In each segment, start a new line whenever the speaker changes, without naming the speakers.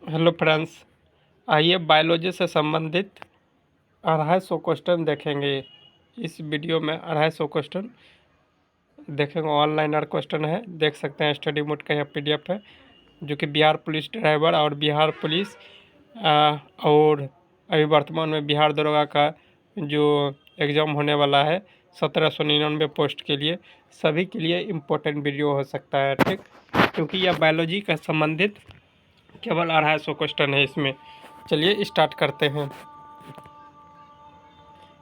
Hello friends, आइए biology से संबंधित 250 क्वेश्चन देखेंगे। इस वीडियो में 250 क्वेश्चन देखेंगे। ऑनलाइनर क्वेश्चन है, देख सकते हैं। स्टडी मोड का यह पीडीएफ है जो कि बिहार पुलिस ड्राइवर और बिहार पुलिस और अभी वर्तमान में बिहार दरोगा का जो एग्ज़ाम होने वाला है 1799 पोस्ट के लिए, सभी के लिए इम्पोर्टेंट वीडियो हो सकता है, ठीक। क्योंकि यह बायोलॉजी का संबंधित केवल 250 क्वेश्चन है इसमें। चलिए स्टार्ट करते हैं।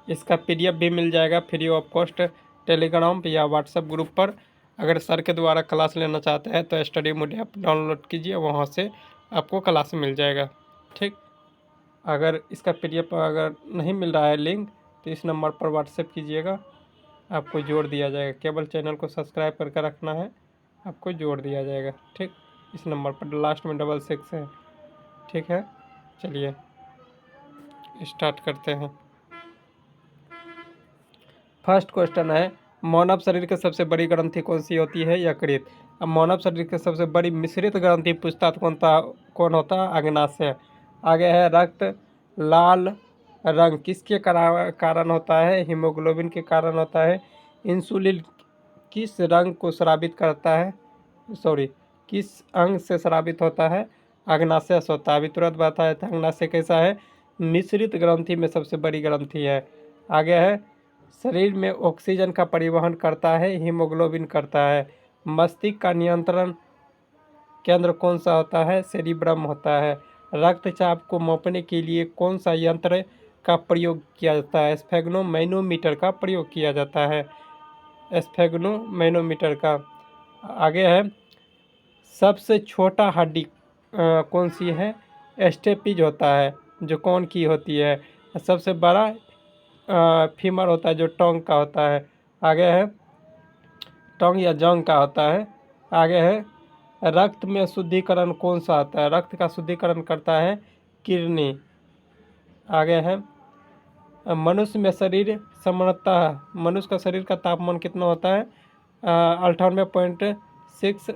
इसका पीडीएफ भी मिल जाएगा फ्री ऑफ कॉस्ट टेलीग्राम या व्हाट्सएप ग्रुप पर। अगर सर के द्वारा क्लास लेना चाहते हैं तो स्टडी मोड ऐप डाउनलोड कीजिए, वहाँ से आपको क्लास मिल जाएगा, ठीक। अगर इसका पीडीएफ अगर नहीं मिल रहा है लिंक, तो इस नंबर पर व्हाट्सएप कीजिएगा, आपको जोड़ दिया जाएगा। केवल चैनल को सब्सक्राइब करके रखना है, आपको जोड़ दिया जाएगा, ठीक। इस नंबर पर लास्ट में 66 है, ठीक है। चलिए स्टार्ट करते हैं। फर्स्ट क्वेश्चन है, मानव शरीर की सबसे बड़ी ग्रंथि कौन सी होती है? यकृत। अब मानव शरीर की सबसे बड़ी मिश्रित ग्रंथि पूछता तो कौन होता? अग्नाशय। आगे है, रक्त लाल रंग किसके कारण होता है? हीमोग्लोबिन के कारण होता है। इंसुलिन किस रंग को स्रावित करता है? किस अंग से स्रावित होता है? अग्नाशय से होता है। अभी तुरंत बताया था अग्नाशय कैसा है, मिश्रित ग्रंथि में सबसे बड़ी ग्रंथि है। आगे है, शरीर में ऑक्सीजन का परिवहन करता है हीमोग्लोबिन करता है। मस्तिष्क का नियंत्रण केंद्र कौन सा होता है? सेरिब्रम होता है। रक्तचाप को मापने के लिए कौन सा यंत्र का प्रयोग किया जाता है? स्फेग्नोमैनोमीटर का प्रयोग किया जाता है, स्फेग्नोमैनोमीटर का। आगे है, सबसे छोटा हड्डी कौन सी है? स्टेपिज होता है, जो कौन की होती है। सबसे बड़ा फीमर होता है, जो टोंग का होता है। आगे है, टोंग या जंग का होता है। आगे है, रक्त में शुद्धिकरण कौन सा होता है? रक्त का शुद्धिकरण करता है किडनी। आगे है, मनुष्य में शरीर सामान्यतः मनुष्य का शरीर का तापमान कितना होता है? 98.6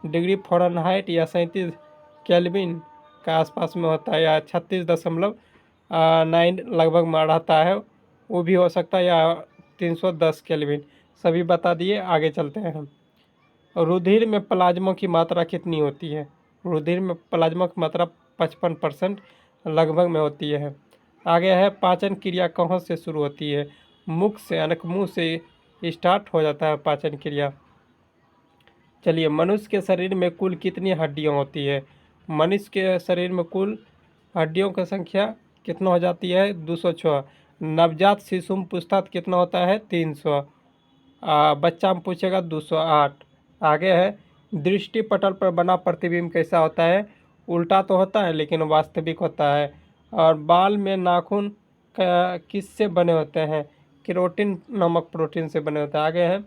डिग्री फ़ारेनहाइट या 37 केल्विन के आसपास में होता है, या 36.9 लगभग में रहता है, वो भी हो सकता है, या 310 केल्विन। सभी बता दिए, आगे चलते हैं हम। रुधिर में प्लाज्मा की मात्रा कितनी होती है? रुधिर में प्लाज्मा की मात्रा 55% लगभग में होती है। आगे है, पाचन क्रिया कहाँ से शुरू होती है? मुख से, यानी मुंह से स्टार्ट हो जाता है पाचन क्रिया। चलिए, मनुष्य के शरीर में कुल कितनी हड्डियां होती है? मनुष्य के शरीर में कुल हड्डियों की संख्या कितना हो जाती है? 206। नवजात शिशु में पूछता तो कितना होता है? 300। बच्चा में पूछेगा 208। आगे है, दृष्टि पटल पर बना प्रतिबिंब कैसा होता है? उल्टा तो होता है लेकिन वास्तविक होता है। और बाल में नाखून किससे बने होते हैं? केरोटिन नामक प्रोटीन से बने होते हैं। आगे है,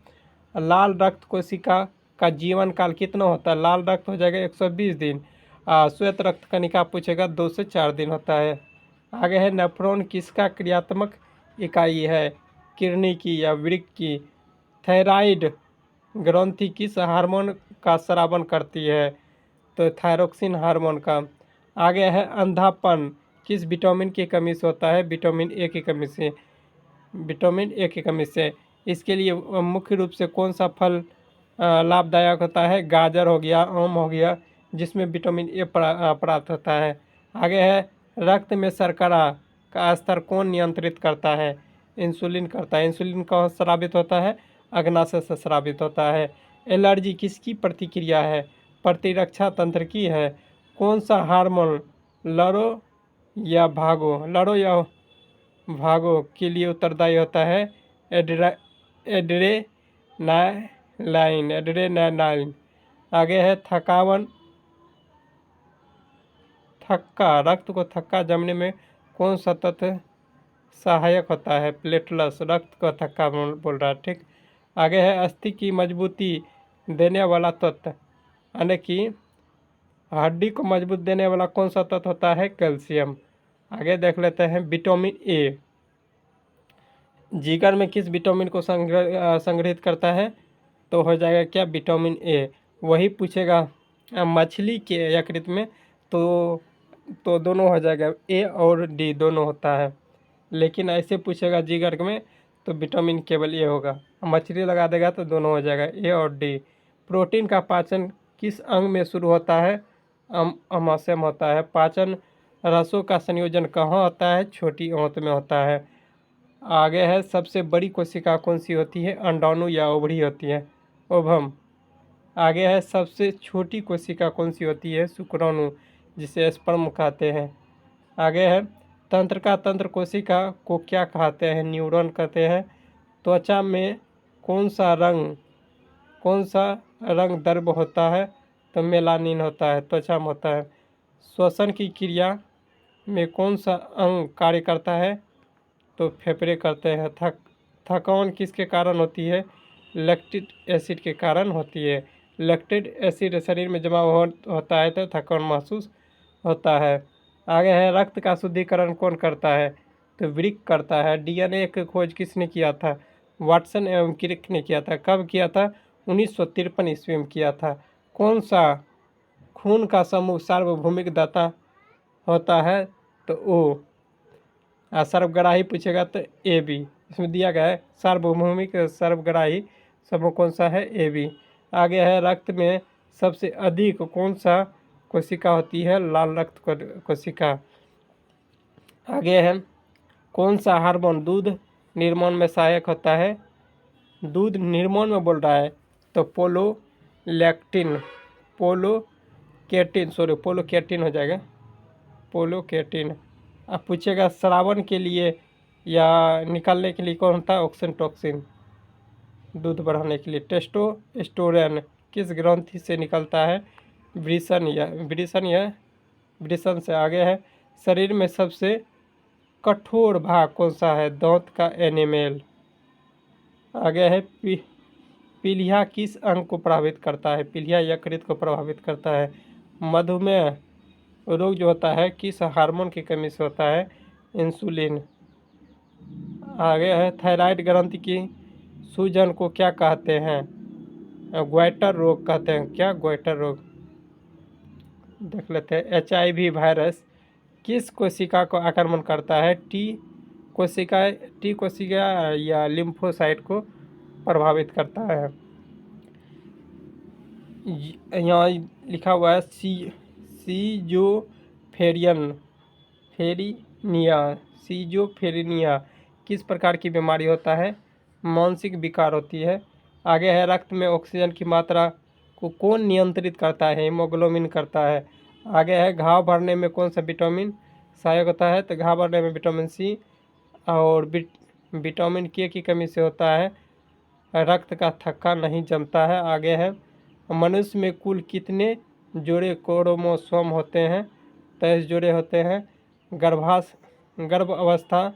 लाल रक्त कोशिका का जीवन काल कितना होता है? लाल रक्त हो जाएगा 120 दिन। श्वेत रक्त कणिका पूछेगा 2 से 4 दिन होता है। आगे है, नेफ्रॉन किसका क्रियात्मक इकाई है? किडनी की या वृक्क की। थायराइड ग्रंथि किस हार्मोन का स्रावन करती है? तो थायरोक्सिन हार्मोन का। आगे है, अंधापन किस विटामिन की कमी से होता है? विटामिन ए की कमी से, विटामिन ए की कमी से। इसके लिए मुख्य रूप से कौन सा फल लाभदायक होता है? गाजर हो गया, आम हो गया, जिसमें विटामिन ए प्राप्त होता है। आगे है, रक्त में शर्करा का स्तर कौन नियंत्रित करता है? इंसुलिन करता है। इंसुलिन कहाँ स्रावित होता है? अग्नाशय से स्रावित होता है। एलर्जी किसकी प्रतिक्रिया है? प्रतिरक्षा तंत्र की है। कौन सा हार्मोन लड़ो या भागो के लिए उत्तरदायी होता है? एड्रेनालाइन। आगे है, थक्का रक्त को थक्का जमने में कौन सा तत्व सहायक होता है? प्लेटलेट्स। रक्त को थक्का बोल रहा है, ठीक। आगे है, अस्थि की मजबूती देने वाला तत्व, यानी कि हड्डी को मजबूत देने वाला कौन सा तत्व होता है? कैल्शियम। आगे देख लेते हैं, विटामिन ए जिगर में किस विटामिन को संग्रहित करता है? तो हो जाएगा क्या? Vitamin A. वही पूछेगा मछली के यकृत में, तो तो दोनों हो जाएगा, ए और डी दोनों होता है। लेकिन ऐसे पूछेगा जिगर में तो विटामिन केवल ए होगा। मछली लगा देगा तो दोनों हो जाएगा, ए और डी। प्रोटीन का पाचन किस अंग में शुरू होता है? अमाशय में होता है। पाचन रसों का संयोजन कहाँ होता है? छोटी आंत में होता है। आगे है, सबसे बड़ी कोशिका कौन सी होती है? अंडाणु या ओवरी होती है? ओवम। आगे है, सबसे छोटी कोशिका कौन सी होती है? शुक्राणु, जिसे स्पर्म कहते हैं। आगे है, तंत्र का तंत्र कोशिका को क्या कहते हैं? न्यूरॉन कहते हैं। त्वचा में कौन सा रंग द्रव होता है? तो मेलानिन होता है, त्वचा में होता है। श्वसन की क्रिया में कौन सा अंग कार्य करता है? तो फेफड़े करते हैं। थकान किसके कारण होती है? लैक्टिक एसिड के कारण होती है। लैक्टिक एसिड शरीर में जमा होता है तो थकान महसूस होता है। आगे है, रक्त का शुद्धिकरण कौन करता है? तो वृक्क करता है। डीएनए की खोज किसने किया था? वाटसन एवं क्रिक ने किया था। कब किया था? 1953 ईस्वी में किया था। कौन सा खून का समूह सार्वभौमिक दाता होता है? तो ओ। सर्वग्राही पूछेगा तो ए बी। इसमें दिया गया है सार्वभौमिक सर्वग्राही समूह कौन सा है? A B. आगे है, रक्त में सबसे अधिक कौन सा कोशिका होती है? लाल रक्त कोशिका। आगे है, कौन सा हार्मोन दूध निर्माण में सहायक होता है? दूध निर्माण में बोल रहा है तो पोलोकैटिन हो जाएगा, पोलोकैटिन। अब पूछेगा श्रावण के लिए या निकालने के लिए कौन होता है? ऑक्सीटोसिन, दूध बढ़ाने के लिए। टेस्टोस्टेरोन किस ग्रंथि से निकलता है? वृषण से। आगे है, शरीर में सबसे कठोर भाग कौन सा है? दांत का एनिमेल। आगे है, पीलिया किस अंग को प्रभावित करता है? पीलिया यकृत को प्रभावित करता है। मधुमेह रोग जो होता है किस हार्मोन की कमी से होता है? इंसुलिन। आगे है, थायराइड ग्रंथि की सूजन को क्या कहते हैं? ग्वाइटर रोग कहते हैं। क्या? ग्वाइटर रोग। देख लेते हैं, HIV वायरस किस कोशिका को आक्रमण करता है? टी कोशिका या लिम्फोसाइट को प्रभावित करता है। यहाँ लिखा हुआ है सीजोफ्रेनिया किस प्रकार की बीमारी होता है? मानसिक विकार होती है। आगे है, रक्त में ऑक्सीजन की मात्रा को कौन नियंत्रित करता है? हीमोग्लोबिन करता है। आगे है, घाव भरने में कौन सा विटामिन सहायक होता है? तो घाव भरने में विटामिन सी और विटामिन के की कमी से होता है रक्त का थक्का नहीं जमता है। आगे है, मनुष्य में कुल कितने जोड़े क्रोमोसोम होते हैं? 23 जोड़े होते हैं। गर्भ अवस्था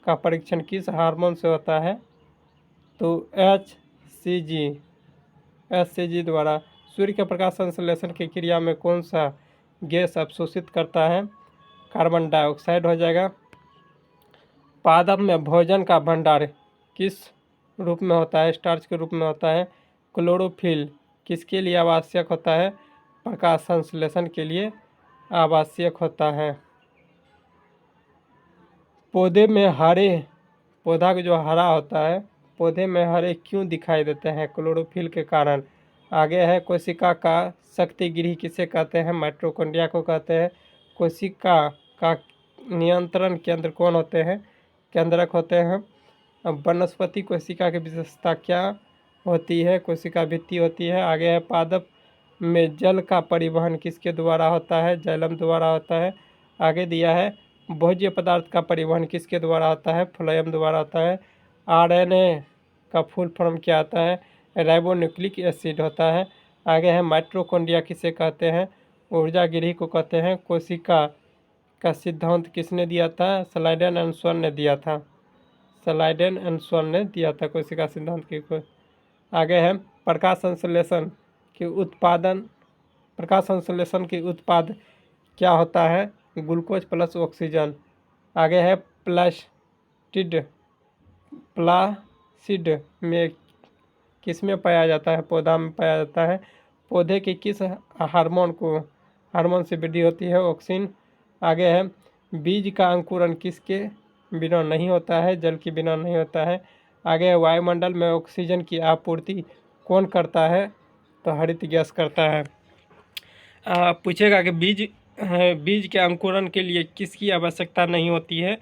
का परीक्षण किस हार्मोन से होता है? तो HCG द्वारा। सूर्य के प्रकाश संश्लेषण की क्रिया में कौन सा गैस अवशोषित करता है? कार्बन डाइऑक्साइड हो जाएगा। पादप में भोजन का भंडार किस रूप में होता है? स्टार्च के रूप में होता है। क्लोरोफिल किसके लिए आवश्यक होता है? प्रकाश संश्लेषण के लिए आवश्यक होता है। पौधे में हरे, पौधा जो हरा होता है, पौधे में हरे क्यों दिखाई देते हैं? क्लोरोफिल के कारण। आगे है, कोशिका का शक्ति गृह किसे कहते हैं? माइटोकॉन्ड्रिया को कहते हैं। कोशिका का नियंत्रण केंद्र कौन होते हैं? केंद्रक होते हैं। अब वनस्पति कोशिका की विशेषता क्या होती है? कोशिका भित्ति होती है। आगे है, पादप में जल का परिवहन किसके द्वारा होता है? जाइलम द्वारा होता है। आगे दिया है, भोज्य पदार्थ का परिवहन किसके द्वारा होता है? फ्लोएम द्वारा होता है। RNA का फुल फॉर्म क्या आता है? राइबोन्यूक्लिक एसिड होता है। आगे है, माइटोकॉन्ड्रिया किसे कहते हैं? ऊर्जा गृह को कहते हैं। कोशिका का सिद्धांत किसने दिया था? स्लाइडेन एंड स्वर्ण ने दिया था। स्लाइडेन एंड स्वर्ण ने दिया था कोशिका सिद्धांत की को। आगे है, प्रकाश संश्लेषण के उत्पाद क्या होता है? Glucose plus oxygen. आगे है, प्लासिड में किस में पाया जाता है? पौधा में पाया जाता है। पौधे के किस हार्मोन से वृद्धि होती है? ऑक्सिन। आगे है बीज का अंकुरण किसके बिना नहीं होता है? जल के बिना नहीं होता है। आगे है वायुमंडल में ऑक्सीजन की आपूर्ति कौन करता है? तो हरित गैस करता है। पूछेगा कि बीज के अंकुरण के लिए किसकी आवश्यकता नहीं होती है?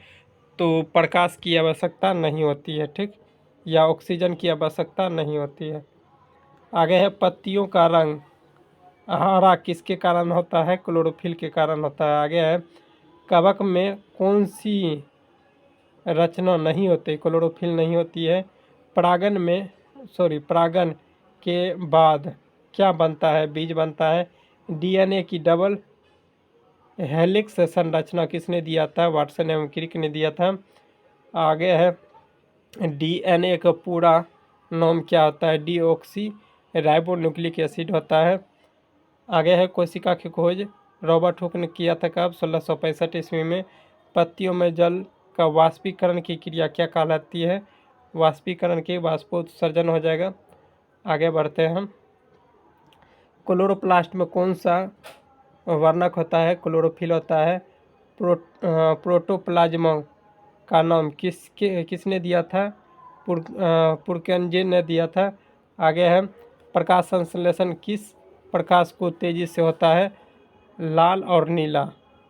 तो प्रकाश की आवश्यकता नहीं होती है, ठीक, या ऑक्सीजन की आवश्यकता नहीं होती है। आगे है पत्तियों का रंग हरा किसके कारण होता है? क्लोरोफिल के कारण होता है। आगे है कवक में कौन सी रचना नहीं होती? क्लोरोफिल नहीं होती है। परागन के बाद क्या बनता है? बीज बनता है। डीएनए की डबल हेलिक्स संरचना किसने दिया था? वाटसन एवं क्रिक ने दिया था। आगे है डीएनए का पूरा नाम क्या होता है? डीऑक्सी राइबोन्यूक्लिक एसिड होता है। आगे है कोशिका की खोज रॉबर्ट हुक ने किया था कब? 1665 ईस्वी में। पत्तियों में जल का वाष्पीकरण की क्रिया क्या कहलाती है? वाष्पीकरण के वाष्पोत्सर्जन हो जाएगा। आगे बढ़ते हैं हम। क्लोरोप्लास्ट में कौन सा वर्णक होता है? क्लोरोफिल होता है। प्रोटोप्लाज्मा का नाम किसने दिया था? पुरकेंजे ने दिया था। आगे है प्रकाश संश्लेषण किस प्रकाश को तेजी से होता है? लाल और नीला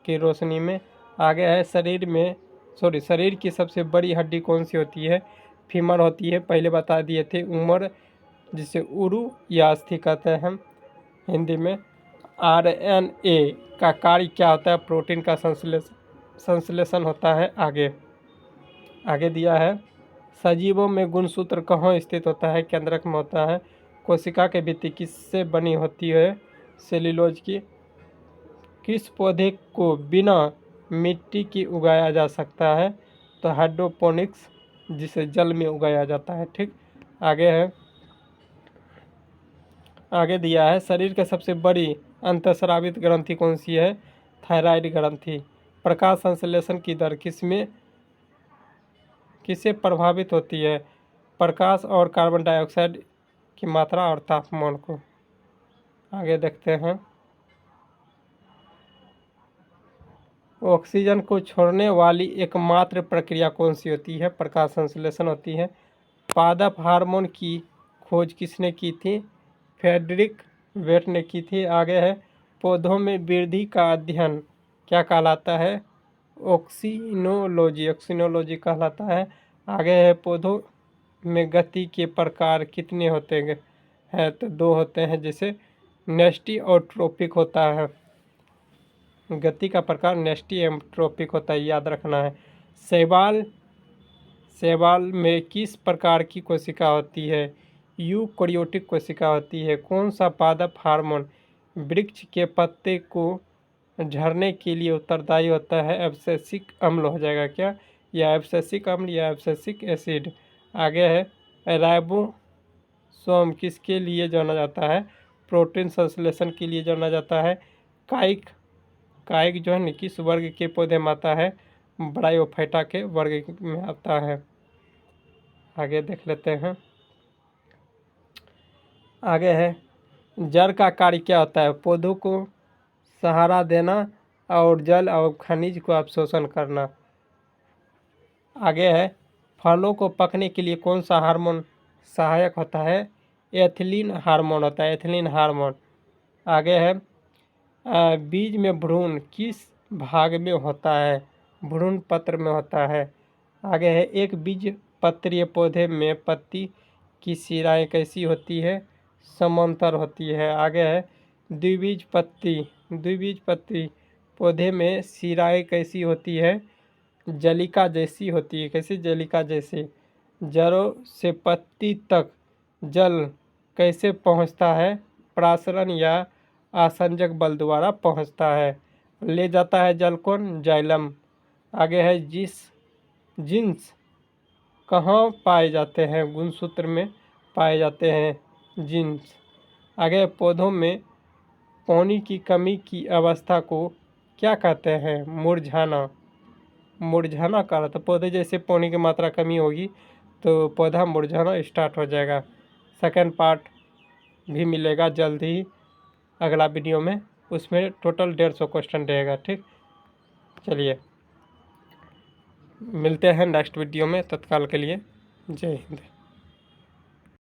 की रोशनी में। आगे है शरीर की सबसे बड़ी हड्डी कौन सी होती है? फीमर होती है, पहले बता दिए थे। उमर जिसे उरु या अस्थि कहते हैं हम हिंदी में। आरएनए का कार्य क्या होता है? प्रोटीन का संश्लेषण होता है। आगे दिया है सजीवों में गुणसूत्र कहाँ स्थित होता है? केंद्रक में होता है। कोशिका की भित्ति किससे बनी होती है? सेल्यूलोज की। किस पौधे को बिना मिट्टी की उगाया जा सकता है? तो हाइड्रोपोनिक्स जिसे जल में उगाया जाता है, ठीक। आगे दिया है शरीर की सबसे बड़ी अंतःस्रावित ग्रंथि कौन सी है? थायराइड ग्रंथि। प्रकाश संश्लेषण की दर किससे प्रभावित होती है? प्रकाश और कार्बन डाइऑक्साइड की मात्रा और तापमान को। आगे देखते हैं ऑक्सीजन को छोड़ने वाली एकमात्र प्रक्रिया कौन सी होती है? प्रकाश संश्लेषण होती है। पादप हार्मोन की खोज किसने की थी? फ्रेडरिक वेट ने की थी। आगे है पौधों में वृद्धि का अध्ययन क्या कहलाता है? ऑक्सिनोलॉजी कहलाता है। आगे है पौधों में गति के प्रकार कितने होते हैं? तो 2 होते हैं, जैसे नेस्टी और ट्रोपिक होता है। गति का प्रकार नेस्टी एवं ट्रोपिक होता है, याद रखना है। शैवाल में किस प्रकार की कोशिका होती है? यूकैरियोटिक कोशिका होती है। कौन सा पादप हार्मोन वृक्ष के पत्ते को झड़ने के लिए उत्तरदायी होता है? एब्सिसिक अम्ल हो जाएगा क्या? या एब्सिसिक अम्ल या एब्सिसिक एसिड। आगे है राइबोसोम किसके लिए जाना जाता है? प्रोटीन संश्लेषण के लिए जाना जाता है। काइक जो है किस वर्ग के पौधे में आता है? ब्रायोफाइटा के वर्ग में आता है। आगे देख लेते हैं। आगे है जड़ का कार्य क्या होता है? पौधों को सहारा देना और जल और खनिज को अवशोषण करना। आगे है फलों को पकने के लिए कौन सा हार्मोन सहायक होता है? एथिलीन हार्मोन होता है, एथिलीन हार्मोन। आगे है बीज में भ्रूण किस भाग में होता है? भ्रूण पत्र में होता है। आगे है एक बीज पत्रीय पौधे में पत्ती की शिराएं कैसी होती है? समांतर होती है। आगे है द्विबीजपत्री पौधे में शिराएं कैसी होती है? जलिका जैसी होती है। कैसी? जलिका जैसी। जड़ों से पत्ती तक जल कैसे पहुंचता है? प्रासरण या आसंजक बल द्वारा पहुंचता है। ले जाता है जल कौन? जाइलम। आगे है जीन्स कहाँ पाए जाते हैं? गुणसूत्र में पाए जाते हैं जीन्स। आगे पौधों में पानी की कमी की अवस्था को क्या कहते हैं? मुरझाना कहा था। पौधे जैसे पानी की मात्रा कमी होगी तो पौधा मुरझाना स्टार्ट हो जाएगा। सेकंड पार्ट भी मिलेगा जल्द ही अगला वीडियो में, उसमें टोटल 150 क्वेश्चन रहेगा, ठीक। चलिए मिलते हैं नेक्स्ट वीडियो में, तत्काल के लिए जय हिंद।